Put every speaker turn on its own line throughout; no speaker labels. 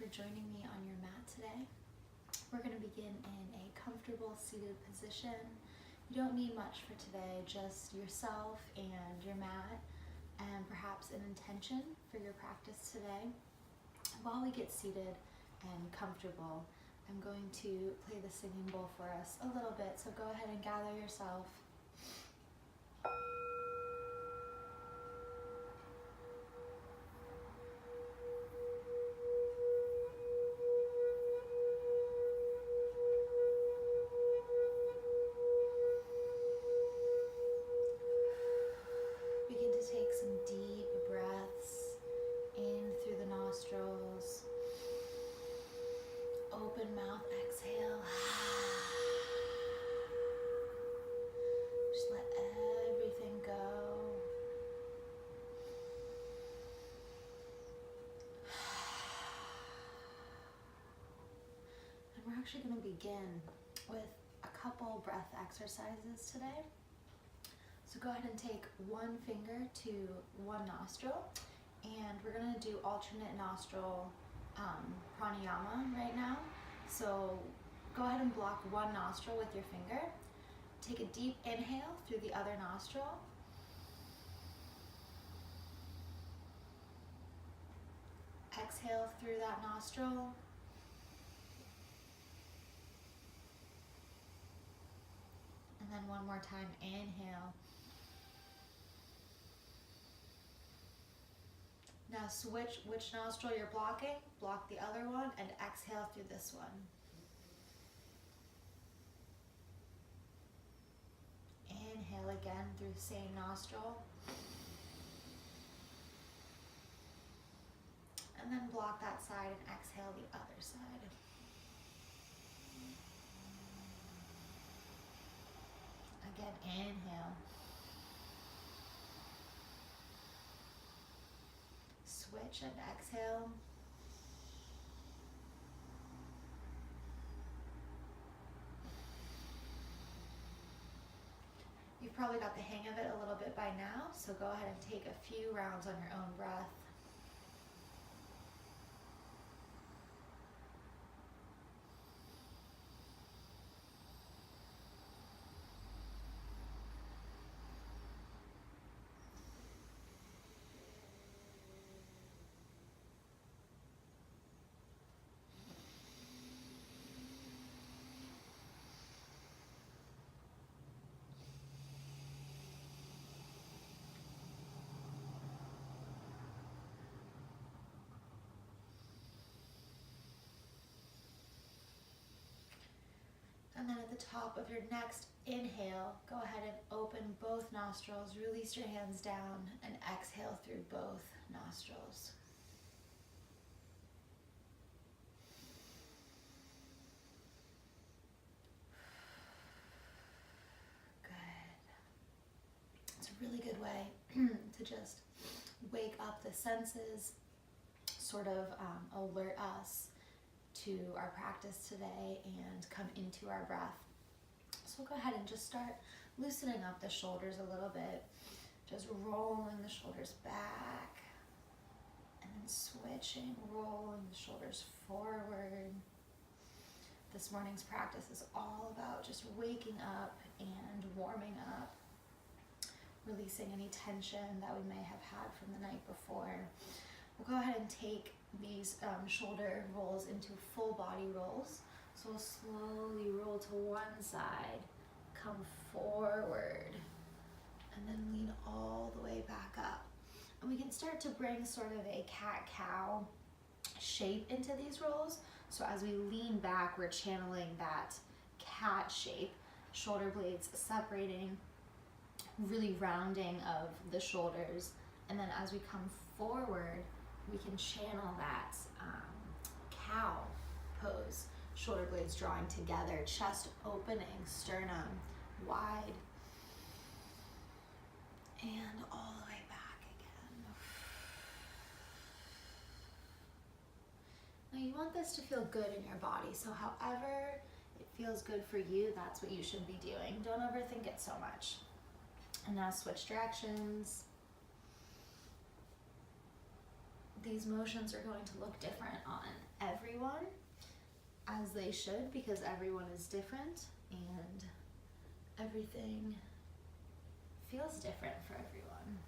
for joining me on your mat today. We're going to begin in a comfortable seated position. You don't need much for today, just yourself and your mat, and perhaps an intention for your practice today. While we get seated and comfortable, I'm going to play the singing bowl for us a little bit, so go ahead and gather yourself. Begin to take some deep breaths in through the nostrils. Open mouth, exhale. Just let everything go. And we're actually going to begin with a couple breath exercises today. So go ahead and take one finger to one nostril, and we're going to do alternate nostril pranayama right now. So go ahead and block one nostril with your finger. Take a deep inhale through the other nostril. Exhale through that nostril. And then one more time, inhale. Now switch which nostril you're blocking, block the other one, and exhale through this one. Inhale again through the same nostril. And then block that side and exhale the other side. Again, inhale. Switch and exhale. You've probably got the hang of it a little bit by now, so go ahead and take a few rounds on your own breath. And then at the top of your next inhale, go ahead and open both nostrils, release your hands down, and exhale through both nostrils. Good. It's a really good way to just wake up the senses, sort of alert us to our practice today and come into our breath. So we'll go ahead and just start loosening up the shoulders a little bit, just rolling the shoulders back and then switching, rolling the shoulders forward. This morning's practice is all about just waking up and warming up, releasing any tension that we may have had from the night before. We'll go ahead and take these shoulder rolls into full body rolls. So we'll slowly roll to one side, come forward, and then lean all the way back up. And we can start to bring sort of a cat-cow shape into these rolls. So as we lean back, we're channeling that cat shape, shoulder blades separating, really rounding of the shoulders. And then as we come forward, we can channel that cow pose, shoulder blades drawing together, chest opening, sternum wide, and all the way back again. Now you want this to feel good in your body, so however it feels good for you, that's what you should be doing. Don't overthink it so much. And now switch directions. these motions are going to look different on everyone, as they should, because everyone is different and everything feels different for everyone.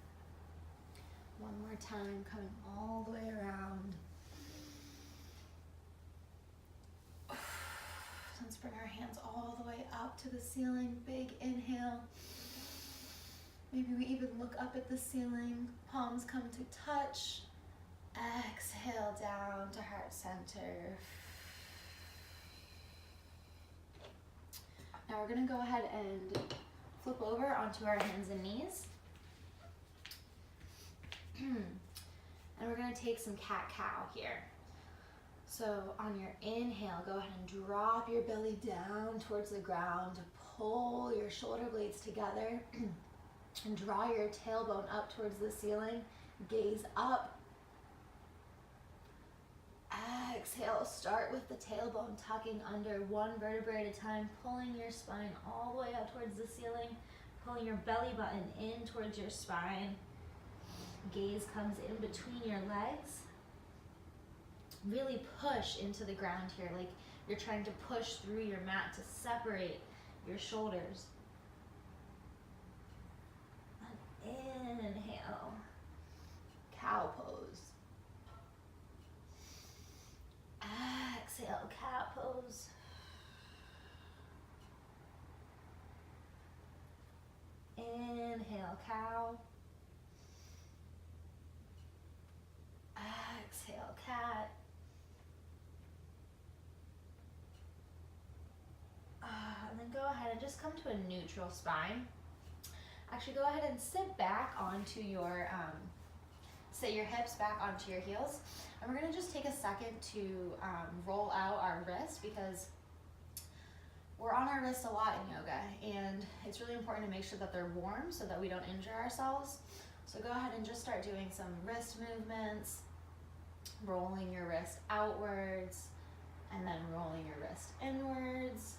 One more time, coming all the way around. Let's bring our hands all the way up to the ceiling. Big inhale. Maybe we even look up at the ceiling. Palms come to touch. Exhale down to heart center. Now we're going to go ahead and flip over onto our hands and knees. And we're going to take some cat-cow here. So on your inhale, go ahead and drop your belly down towards the ground. Pull your shoulder blades together and draw your tailbone up towards the ceiling. Gaze up. Exhale, start with the tailbone tucking under, one vertebrae at a time, pulling your spine all the way up towards the ceiling, pulling your belly button in towards your spine. Gaze comes in between your legs. Really push into the ground here, like you're trying to push through your mat to separate your shoulders. And inhale, cow pose. Exhale, cat pose. Inhale, cow. Exhale, cat. And then go ahead and just come to a neutral spine. Actually, go ahead and sit back onto your, sit your hips back onto your heels. And we're going to just take a second to roll out our wrists, because we're on our wrists a lot in yoga, and it's really important to make sure that they're warm so that we don't injure ourselves. So go ahead and just start doing some wrist movements, rolling your wrist outwards, and then rolling your wrist inwards.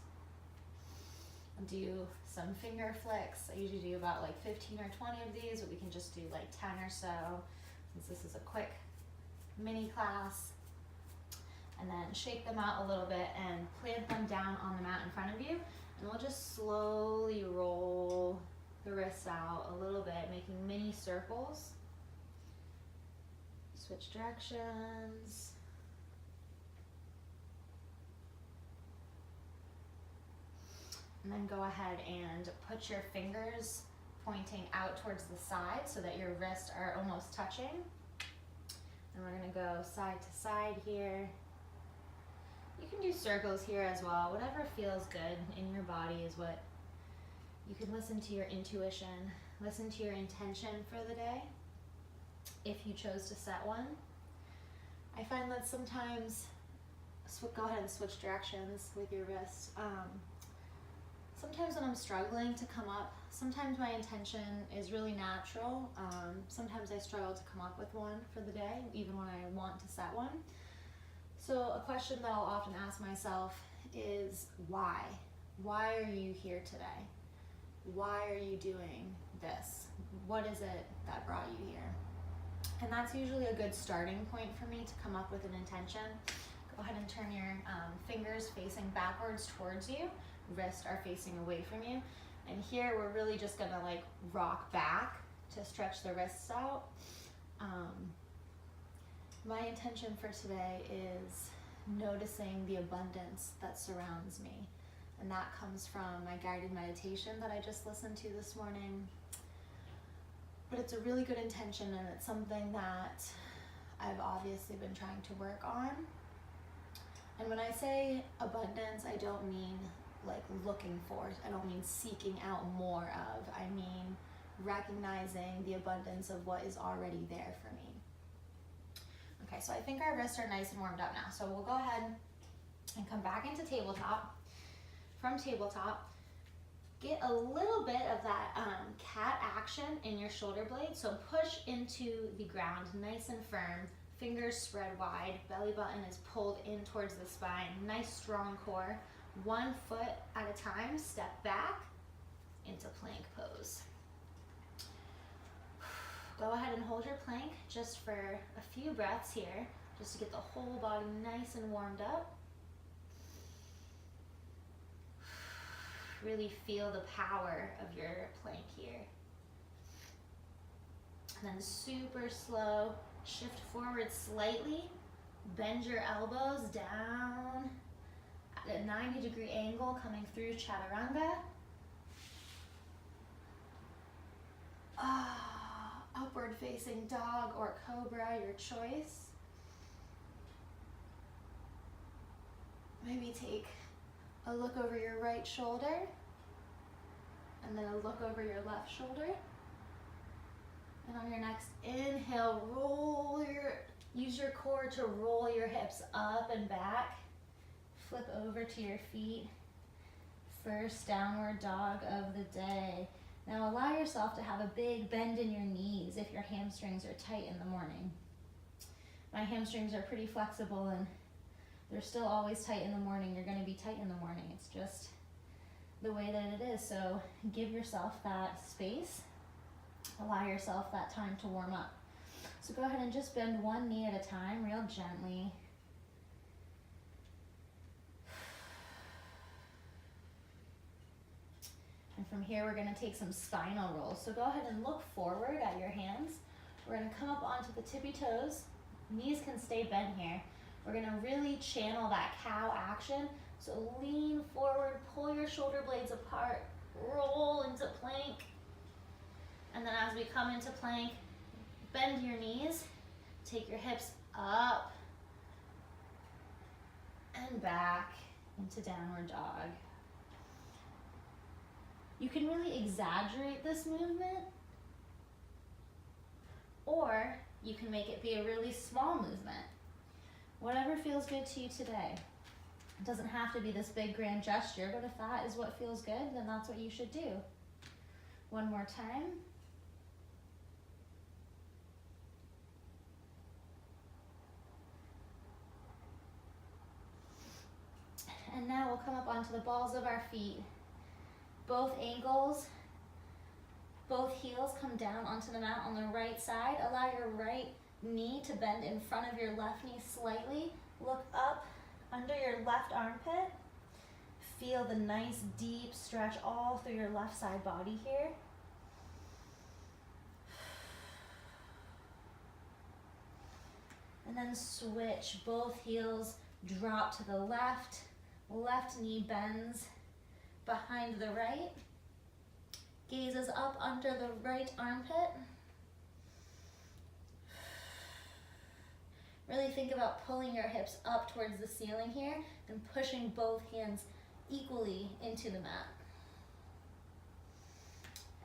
Do some finger flicks. I usually do about like 15 or 20 of these, but we can just do like 10 or so, since this is a quick mini class. And then shake them out a little bit and plant them down on the mat in front of you. And we'll just slowly roll the wrists out a little bit, making mini circles. Switch directions. And then go ahead and put your fingers pointing out towards the side so that your wrists are almost touching. And we're going to go side to side here. You can do circles here as well. Whatever feels good in your body is what you can listen to your intuition, listen to your intention for the day, if you chose to set one. I find that sometimes, go ahead and switch directions with your wrist. Sometimes when I'm struggling to come up, sometimes my intention is really natural. Sometimes I struggle to come up with one for the day, even when I want to set one. So a question that I'll often ask myself is, why? Why are you here today? Why are you doing this? What is it that brought you here? And that's usually a good starting point for me to come up with an intention. Go ahead and turn your fingers facing backwards towards you. Wrists are facing away from you. And here we're really just gonna like rock back to stretch the wrists out. My intention for today is noticing the abundance that surrounds me. And that comes from my guided meditation that I just listened to this morning. But it's a really good intention, and it's something that I've obviously been trying to work on. And when I say abundance, I don't mean like looking for it. I don't mean seeking out more of. I mean recognizing the abundance of what is already there for me. Okay, so I think our wrists are nice and warmed up now. So we'll go ahead and come back into tabletop. From tabletop, get a little bit of that cat action in your shoulder blades. So push into the ground nice and firm. Fingers spread wide. Belly button is pulled in towards the spine. Nice strong core. 1 foot at a time. Step back into plank pose. Go ahead and hold your plank just for a few breaths here, just to get the whole body nice and warmed up. Really feel the power of your plank here. And then super slow, shift forward slightly, bend your elbows down at a 90-degree angle coming through chaturanga. Upward facing dog or cobra, your choice. Maybe take a look over your right shoulder and then a look over your left shoulder. And on your next inhale, use your core to roll your hips up and back. Flip over to your feet. First downward dog of the day. Now allow yourself to have a big bend in your knees if your hamstrings are tight in the morning. My hamstrings are pretty flexible and they're still always tight in the morning. You're going to be tight in the morning. It's just the way that it is. So give yourself that space. Allow yourself that time to warm up. So go ahead and just bend one knee at a time, real gently. And from here, we're going to take some spinal rolls. So go ahead and look forward at your hands. We're going to come up onto the tippy toes. Knees can stay bent here. We're going to really channel that cow action. So lean forward, pull your shoulder blades apart, roll into plank. And then as we come into plank, bend your knees, take your hips up and back into downward dog. You can really exaggerate this movement, or you can make it be a really small movement. Whatever feels good to you today. It doesn't have to be this big grand gesture, but if that is what feels good, then that's what you should do. One more time. And now we'll come up onto the balls of our feet. Both ankles, both heels come down onto the mat on the right side. Allow your right knee to bend in front of your left knee slightly. Look up under your left armpit. Feel the nice deep stretch all through your left side body here. And then switch, both heels drop to the left. Left knee bends behind the right. Gazes up under the right armpit. Really think about pulling your hips up towards the ceiling here and pushing both hands equally into the mat.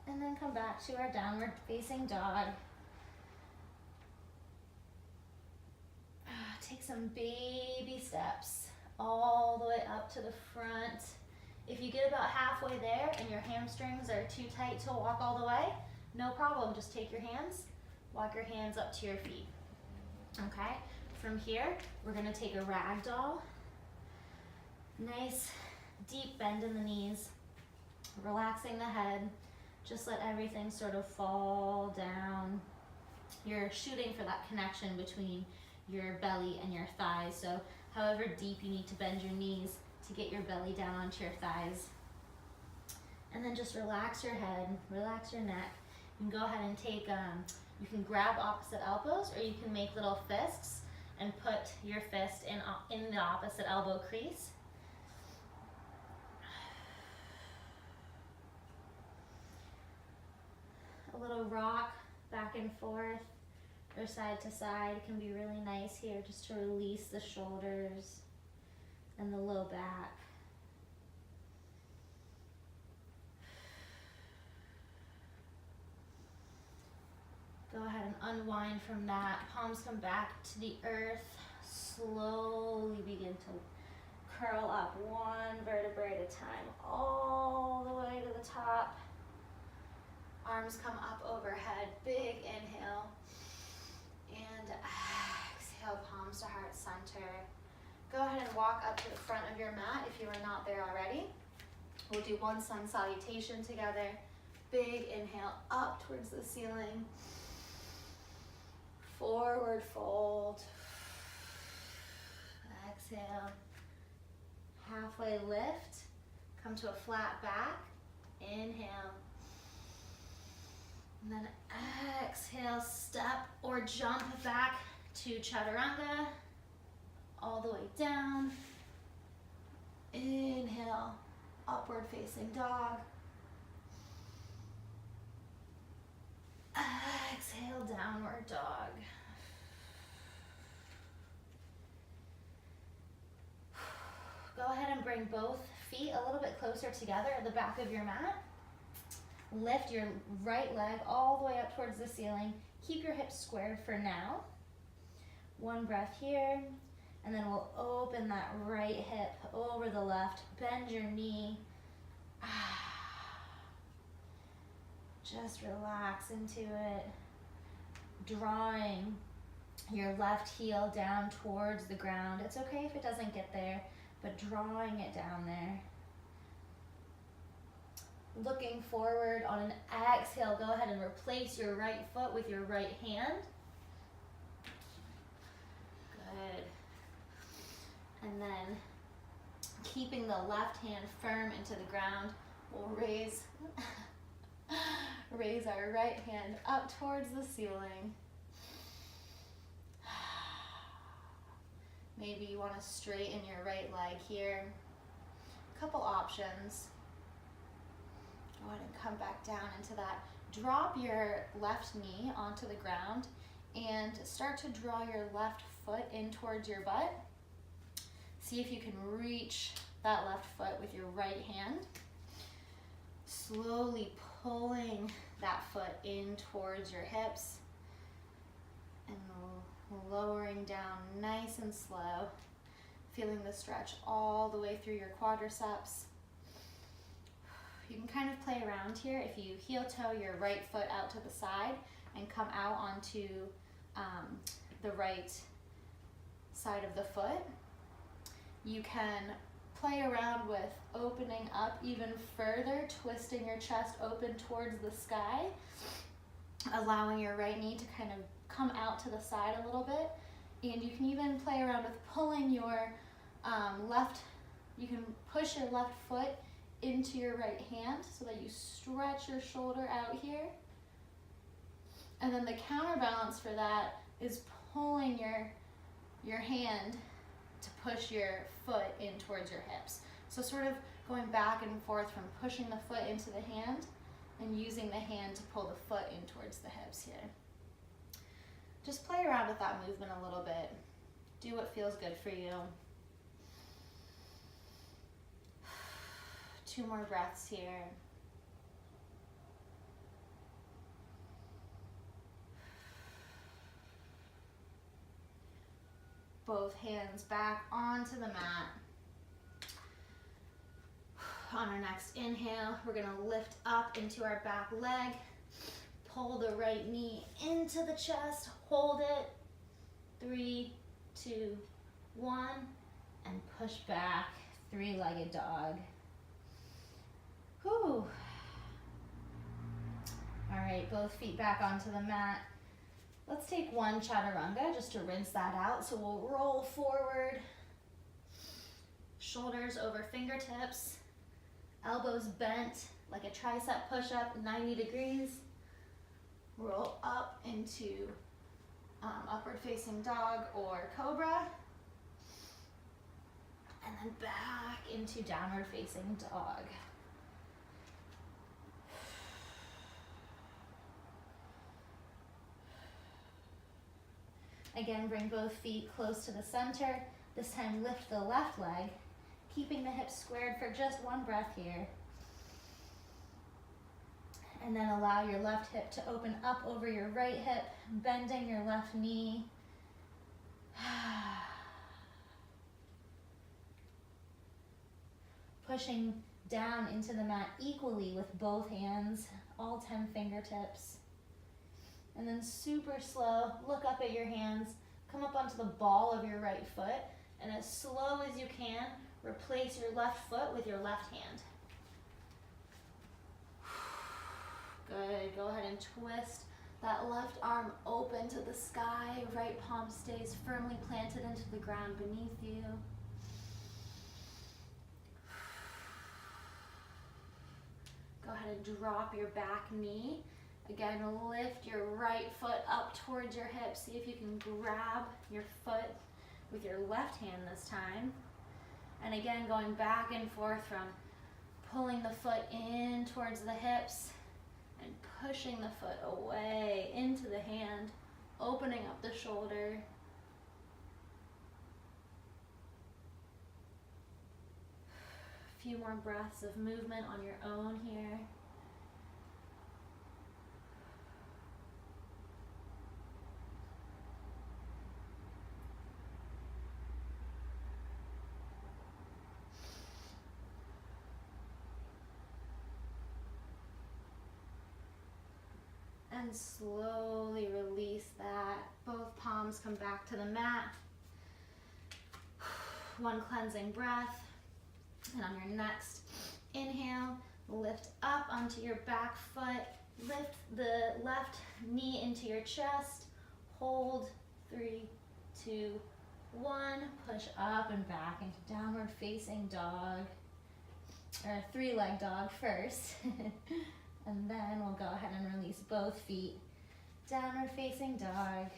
And then come back to our downward facing dog. Take some baby steps all the way up to the front. If you get about halfway there and your hamstrings are too tight to walk all the way, no problem, just take your hands, walk your hands up to your feet. Okay, from here, we're gonna take a ragdoll. Nice deep bend in the knees, relaxing the head, just let everything sort of fall down. You're shooting for that connection between your belly and your thighs, so however deep you need to bend your knees to get your belly down onto your thighs. And then just relax your head, relax your neck. You can go ahead and take, you can grab opposite elbows, or you can make little fists and put your fist in the opposite elbow crease. A little rock back and forth or side to side can be really nice here, just to release the shoulders and the low back. Go ahead and unwind from that. Palms come back to the earth. Slowly begin to curl up one vertebrae at a time, all the way to the top. Arms come up overhead, big inhale. And exhale, palms to heart center. Go ahead and walk up to the front of your mat if you are not there already. We'll do one sun salutation together. Big inhale up towards the ceiling. Forward fold. Exhale. Halfway lift. Come to a flat back. Inhale. And then exhale, step or jump back to chaturanga. All the way down. Inhale, upward facing dog. Exhale, downward dog. Go ahead and bring both feet a little bit closer together at the back of your mat. Lift your right leg all the way up towards the ceiling. Keep your hips squared for now. One breath here, and then we'll open that right hip over the left. Bend your knee. Just relax into it. Drawing your left heel down towards the ground. It's okay if it doesn't get there, but drawing it down there. Looking forward on an exhale, go ahead and replace your right foot with your right hand. Good. And then keeping the left hand firm into the ground, we'll raise our right hand up towards the ceiling. Maybe you want to straighten your right leg here. Couple options. Go ahead and come back down into that. Drop your left knee onto the ground and start to draw your left foot in towards your butt. See if you can reach that left foot with your right hand. Slowly pulling that foot in towards your hips and lowering down nice and slow. Feeling the stretch all the way through your quadriceps. You can kind of play around here. If you heel toe your right foot out to the side and come out onto the right side of the foot, you can play around with opening up even further, twisting your chest open towards the sky, allowing your right knee to kind of come out to the side a little bit. And you can even play around with pulling your you can push your left foot into your right hand so that you stretch your shoulder out here. And then the counterbalance for that is pulling your hand to push your foot in towards your hips. So sort of going back and forth from pushing the foot into the hand and using the hand to pull the foot in towards the hips here. Just play around with that movement a little bit. Do what feels good for you. 2 more breaths here. Both hands back onto the mat. On our next inhale, we're going to lift up into our back leg. Pull the right knee into the chest. Hold it. 3, 2, 1. And push back. 3-legged dog. Whew. All right, both feet back onto the mat. Let's take one chaturanga just to rinse that out. So we'll roll forward, shoulders over fingertips, elbows bent like a tricep push-up, 90 degrees. Roll up into upward facing dog or cobra. And then back into downward facing dog. Again, bring both feet close to the center. This time lift the left leg, keeping the hips squared for just one breath here. And then allow your left hip to open up over your right hip, bending your left knee. Pushing down into the mat equally with both hands, all 10 fingertips. And then super slow, look up at your hands, come up onto the ball of your right foot, and as slow as you can, replace your left foot with your left hand. Good, go ahead and twist That left arm open to the sky, right palm stays firmly planted into the ground beneath you. Go ahead and drop your back knee. Again, lift your right foot up towards your hip. See if you can grab your foot with your left hand this time. And again, going back and forth from pulling the foot in towards the hips and pushing the foot away into the hand, opening up the shoulder. A few more breaths of movement on your own here. And slowly release that. Both palms come back to the mat. One cleansing breath. And on your next inhale, lift up onto your back foot. Lift the left knee into your chest. Hold. 3, 2, 1. Push up and back into downward facing dog. Or three-leg dog first. And then we'll go ahead and release both feet. Downward facing dog.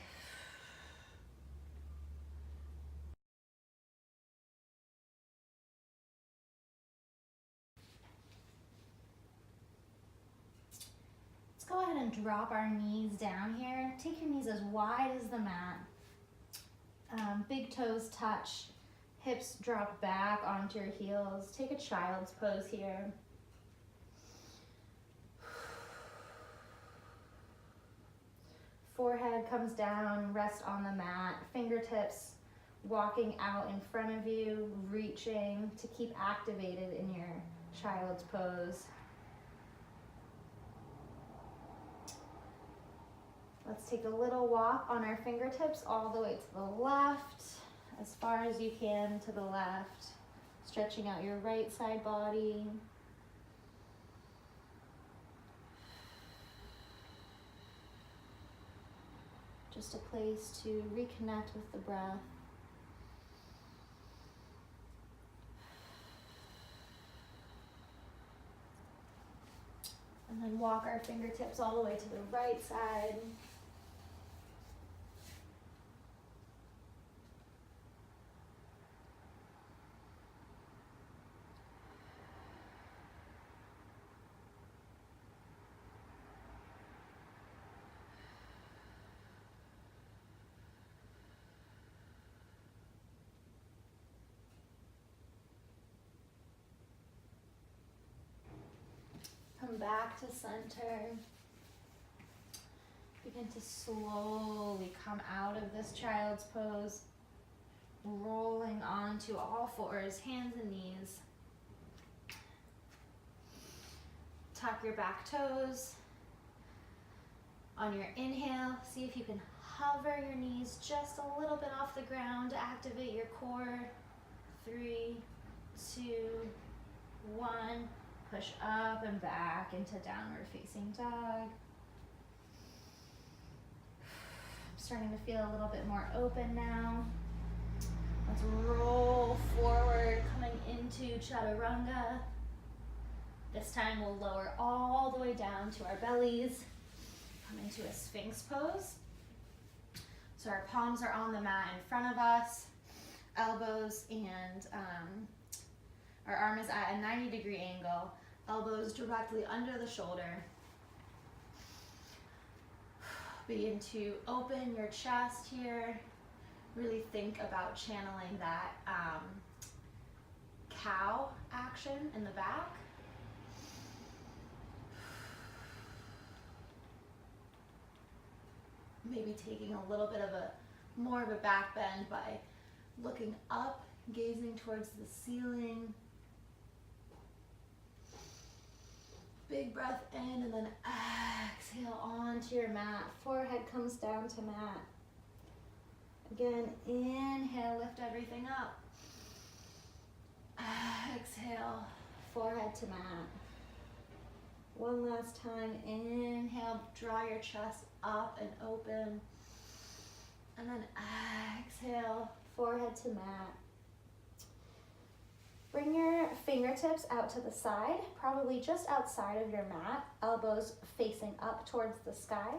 Let's go ahead and drop our knees down here. Take your knees as wide as the mat. Big toes touch. Hips drop back onto your heels. Take a child's pose here. Forehead comes down, rest on the mat, fingertips walking out in front of you, reaching to keep activated in your child's pose. Let's take a little walk on our fingertips all the way to the left, as far as you can to the left, stretching out your right side body. Just a place to reconnect with the breath. And then walk our fingertips all the way to the right side. Come back to center. Begin to slowly come out of this child's pose, rolling onto all fours, hands and knees. Tuck your back toes. On your inhale, see if you can hover your knees just a little bit off the ground to activate your core. 3, 2, 1. Push up and back into downward facing dog. I'm starting to feel a little bit more open now. Let's roll forward, coming into chaturanga. This time we'll lower all the way down to our bellies. Come into a sphinx pose. So our palms are on the mat in front of us, elbows and our arm is at a 90-degree angle, elbows directly under the shoulder. Begin to open your chest here. Really think about channeling that cow action in the back. Maybe taking a little bit of more of a back bend by looking up, gazing towards the ceiling. Big breath in and then exhale onto your mat. Forehead comes down to mat. Again, inhale, lift everything up. Exhale, forehead to mat. One last time, inhale, draw your chest up and open. And then exhale, forehead to mat. Bring your fingertips out to the side, probably just outside of your mat, elbows facing up towards the sky.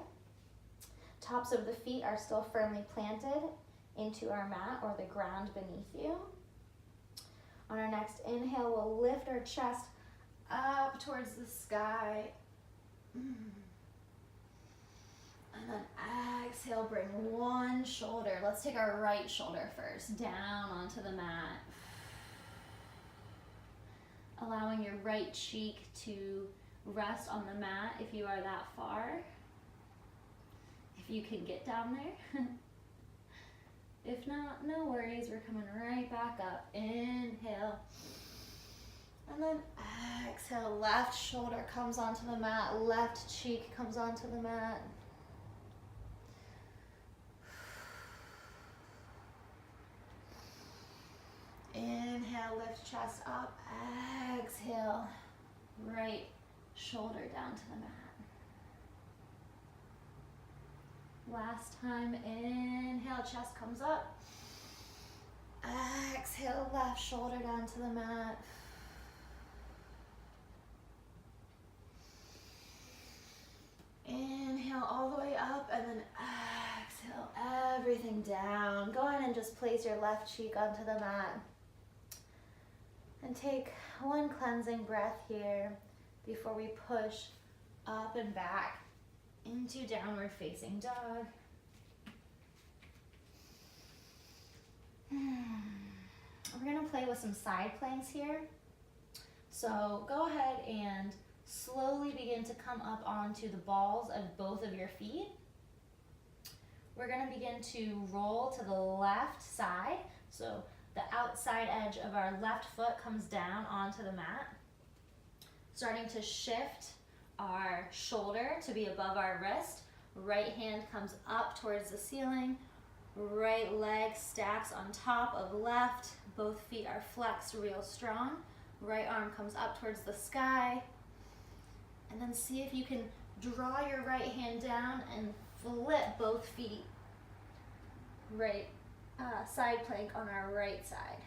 Tops of the feet are still firmly planted into our mat or the ground beneath you. On our next inhale, we'll lift our chest up towards the sky. And then exhale, bring one shoulder. Let's take our right shoulder first, down onto the mat. Allowing your right cheek to rest on the mat if you are that far. If you can get down there. If not, no worries. We're coming right back up. Inhale. And then exhale, left shoulder comes onto the mat, left cheek comes onto the mat. Inhale, lift chest up. Exhale, right shoulder down to the mat. Last time, inhale, chest comes up. Exhale, left shoulder down to the mat. Inhale all the way up and then exhale everything down. Go ahead and just place your left cheek onto the mat. And take one cleansing breath here before we push up and back into downward facing dog. We're gonna play with some side planks here. So go ahead and slowly begin to come up onto the balls of both of your feet. We're gonna begin to roll to the left side. So the outside edge of our left foot comes down onto the mat. Starting to shift our shoulder to be above our wrist. Right hand comes up towards the ceiling. Right leg stacks on top of left. Both feet are flexed real strong. Right arm comes up towards the sky. And then see if you can draw your right hand down and flip both feet. Right side plank on our right side.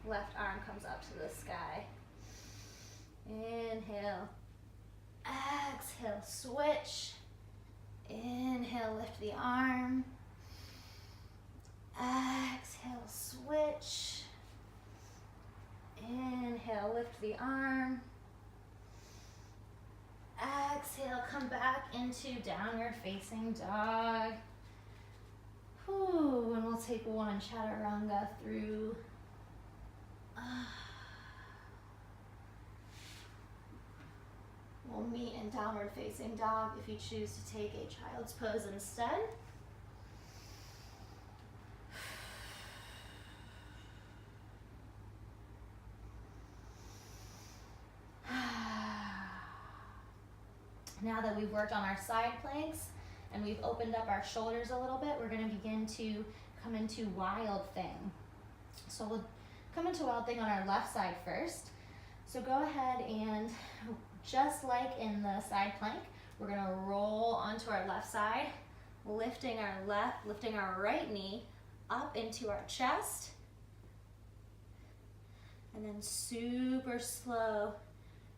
Left arm comes up to the sky. Inhale. Exhale, switch. Inhale, lift the arm. Exhale, switch. Inhale, lift the arm. Exhale, come back into downward facing dog. Whew, and we'll take one chaturanga through. We'll meet in downward facing dog if you choose to take a child's pose instead. Now that we've worked on our side planks and we've opened up our shoulders a little bit, we're going to begin to come into wild thing. So we'll come into wild thing on our left side first. So go ahead and just like in the side plank, we're going to roll onto our left side, lifting our right knee up into our chest. And then super slow,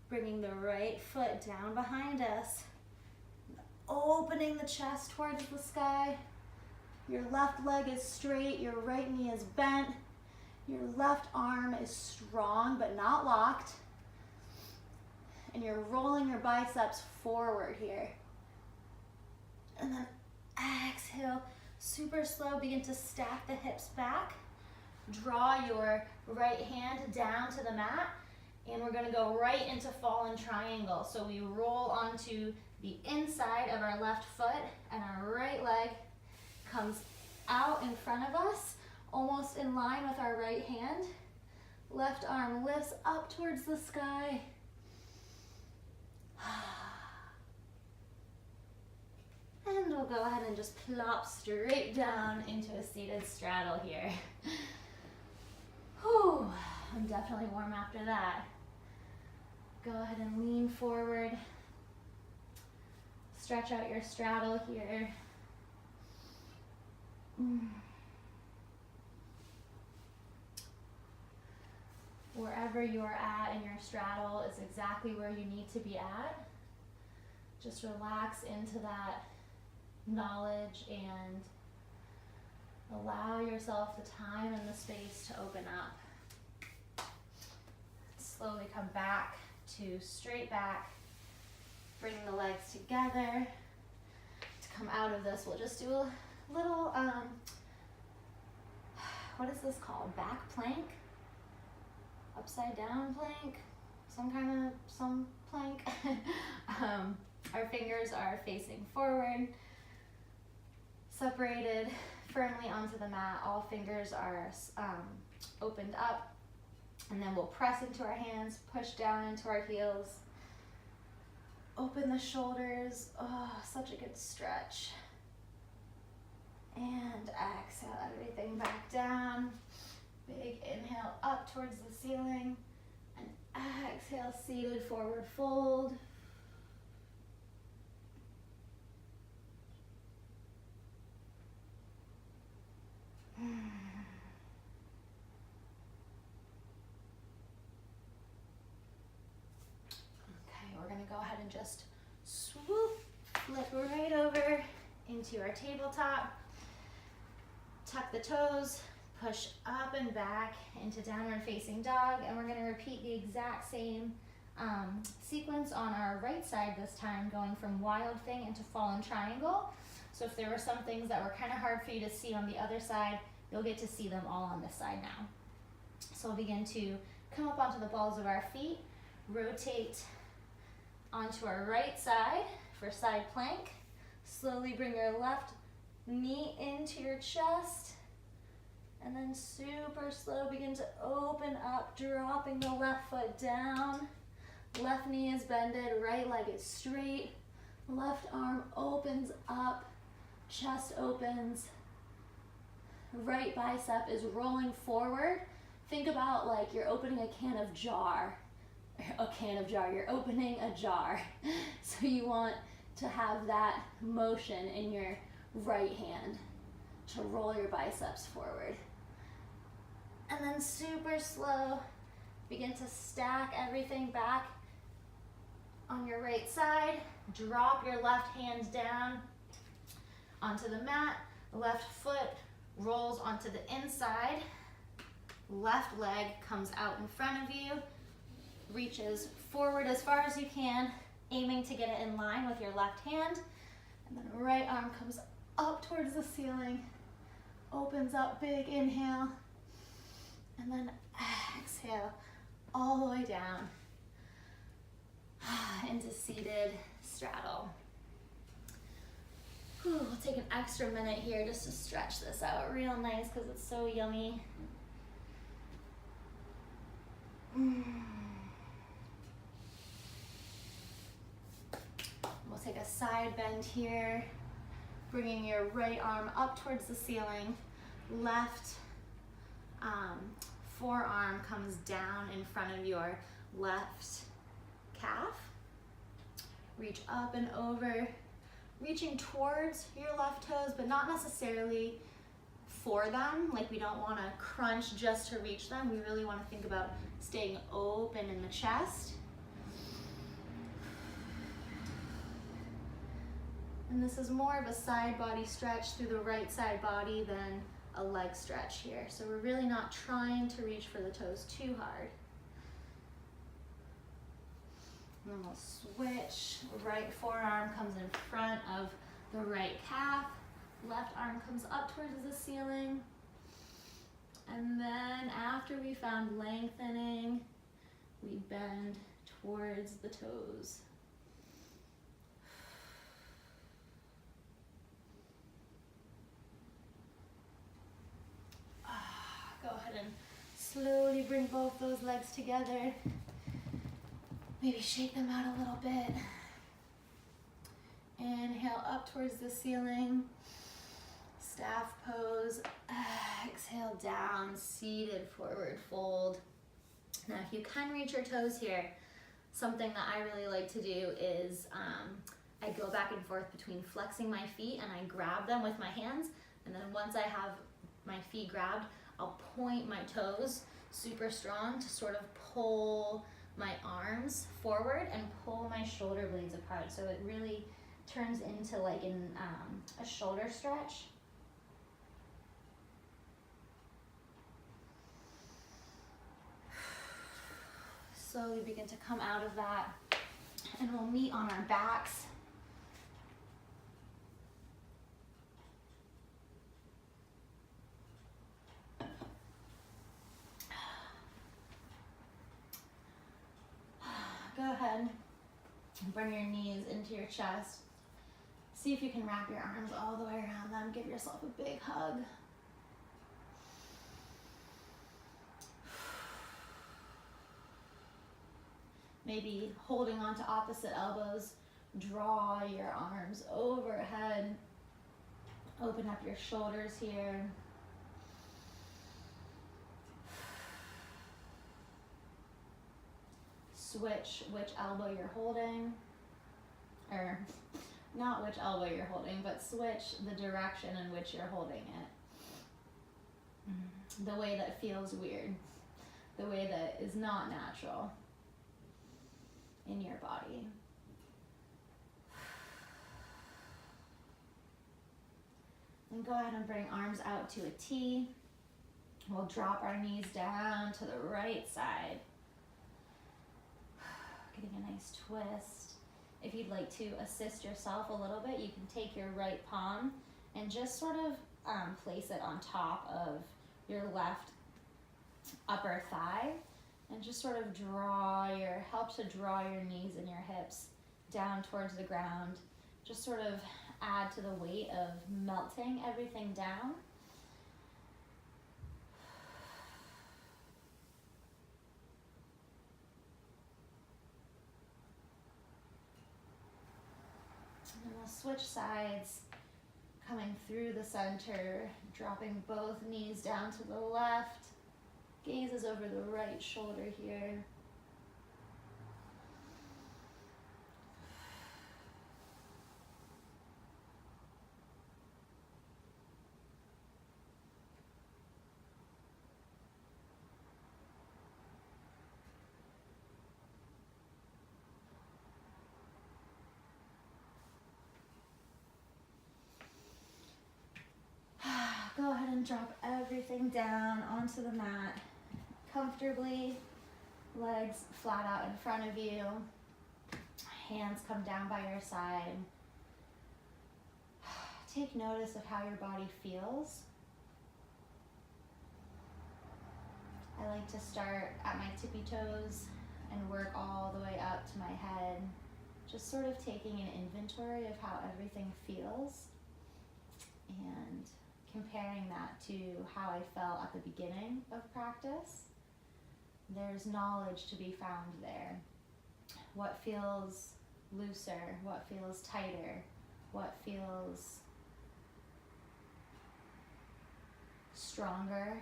bringing the right foot down behind us, opening the chest towards the sky. Your left leg is straight, your right knee is bent, your left arm is strong but not locked, and you're rolling your biceps forward here. And then exhale, super slow, begin to stack the hips back. Draw your right hand down to the mat, and we're going to go right into fallen triangle. So we roll onto the inside of our left foot, and our right leg comes out in front of us, almost in line with our right hand. Left arm lifts up towards the sky. And we'll go ahead and just plop straight down into a seated straddle here. Whew, I'm definitely warm after that. Go ahead and lean forward. Stretch out your straddle here. Wherever you're at in your straddle is exactly where you need to be at. Just relax into that knowledge and allow yourself the time and the space to open up. Slowly come back to straight back. Bring the legs together. To come out of this, we'll just do a little, what is this called? Back plank? Upside down plank? Some plank. Our fingers are facing forward, separated firmly onto the mat. All fingers are opened up. And then we'll press into our hands, push down into our heels. Open the shoulders. Oh, such a good stretch. And exhale everything back down. Big inhale up towards the ceiling. And exhale, seated forward fold. Go ahead and just swoop, flip right over into our tabletop. Tuck the toes, push up and back into downward facing dog, and we're going to repeat the exact same sequence on our right side this time, going from wild thing into fallen triangle. So if there were some things that were kind of hard for you to see on the other side, you'll get to see them all on this side now. So we'll begin to come up onto the balls of our feet, rotate onto our right side for side plank. Slowly bring your left knee into your chest. And then super slow, begin to open up, dropping the left foot down. Left knee is bended, right leg is straight. Left arm opens up, chest opens. Right bicep is rolling forward. Think about like you're opening a can of jar. You're opening a jar. So you want to have that motion in your right hand to roll your biceps forward. And then super slow, begin to stack everything back on your right side. Drop your left hand down onto the mat. Left foot rolls onto the inside. Left leg comes out in front of you. Reaches forward as far as you can, aiming to get it in line with your left hand. And then right arm comes up towards the ceiling, opens up, big inhale. And then exhale all the way down into seated straddle. We'll take an extra minute here just to stretch this out real nice because it's so yummy. We'll take a side bend here, bringing your right arm up towards the ceiling. Left forearm comes down in front of your left calf. Reach up and over, reaching towards your left toes, but not necessarily for them. Like we don't want to crunch just to reach them. We really want to think about staying open in the chest. And this is more of a side body stretch through the right side body than a leg stretch here. So we're really not trying to reach for the toes too hard. And then we'll switch. Right forearm comes in front of the right calf. Left arm comes up towards the ceiling. And then after we found lengthening, we bend towards the toes. Go ahead and slowly bring both those legs together. Maybe shake them out a little bit. Inhale up towards the ceiling. Staff pose. Exhale down, seated forward fold. Now if you can reach your toes here,
Something that I really like to do is I go back and forth between flexing my feet and I grab them with my hands, and then once I have my feet grabbed, I'll point my toes super strong to sort of pull my arms forward and pull my shoulder blades apart, so it really turns into like a shoulder stretch. Slowly begin to come out of that, and we'll meet on our backs. Go ahead and bring your knees into your chest. See if you can wrap your arms all the way around them. Give yourself a big hug. Maybe holding on to opposite elbows, draw your arms overhead. Open up your shoulders here. Switch which elbow you're holding, or not which elbow you're holding, but switch the direction in which you're holding it. The way that feels weird, the way that is not natural in your body. And go ahead and bring arms out to a T. We'll drop our knees down to the right side. Getting a nice twist. If you'd like to assist yourself a little bit, you can take your right palm and just sort of place it on top of your left upper thigh, and just sort of help to draw your knees and your hips down towards the ground. Just sort of add to the weight of melting everything down. And we'll switch sides, coming through the center, dropping both knees down to the left. Gaze is over the right shoulder here. Go ahead and drop everything down onto the mat comfortably. Legs flat out in front of you. Hands come down by your side. Take notice of how your body feels. I like to start at my tippy toes and work all the way up to my head. Just sort of taking an inventory of how everything feels and comparing that to how I felt at the beginning of practice. There's knowledge to be found there. What feels looser? What feels tighter? What feels stronger?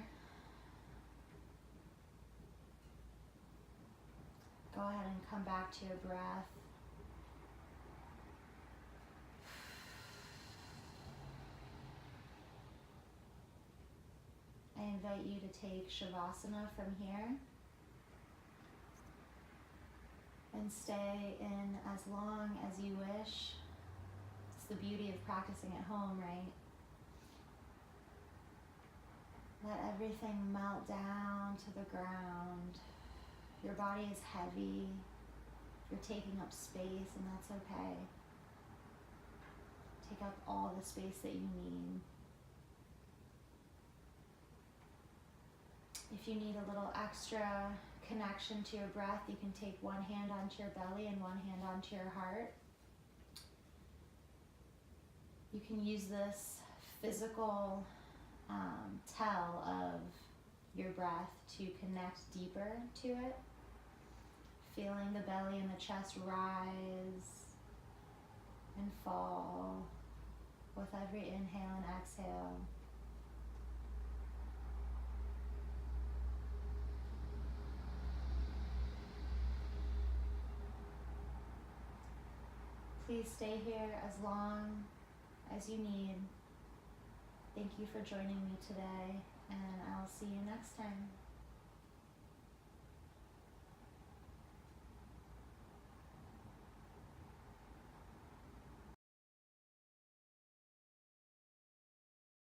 Go ahead and come back to your breath. I invite you to take Shavasana from here and stay in as long as you wish. It's the beauty of practicing at home, right? Let everything melt down to the ground. Your body is heavy. You're taking up space, and that's okay. Take up all the space that you need. If you need a little extra connection to your breath, you can take one hand onto your belly and one hand onto your heart. You can use this physical tell of your breath to connect deeper to it. Feeling the belly and the chest rise and fall with every inhale and exhale. Please stay here as long as you need. Thank you for joining me today, and I'll see you next time.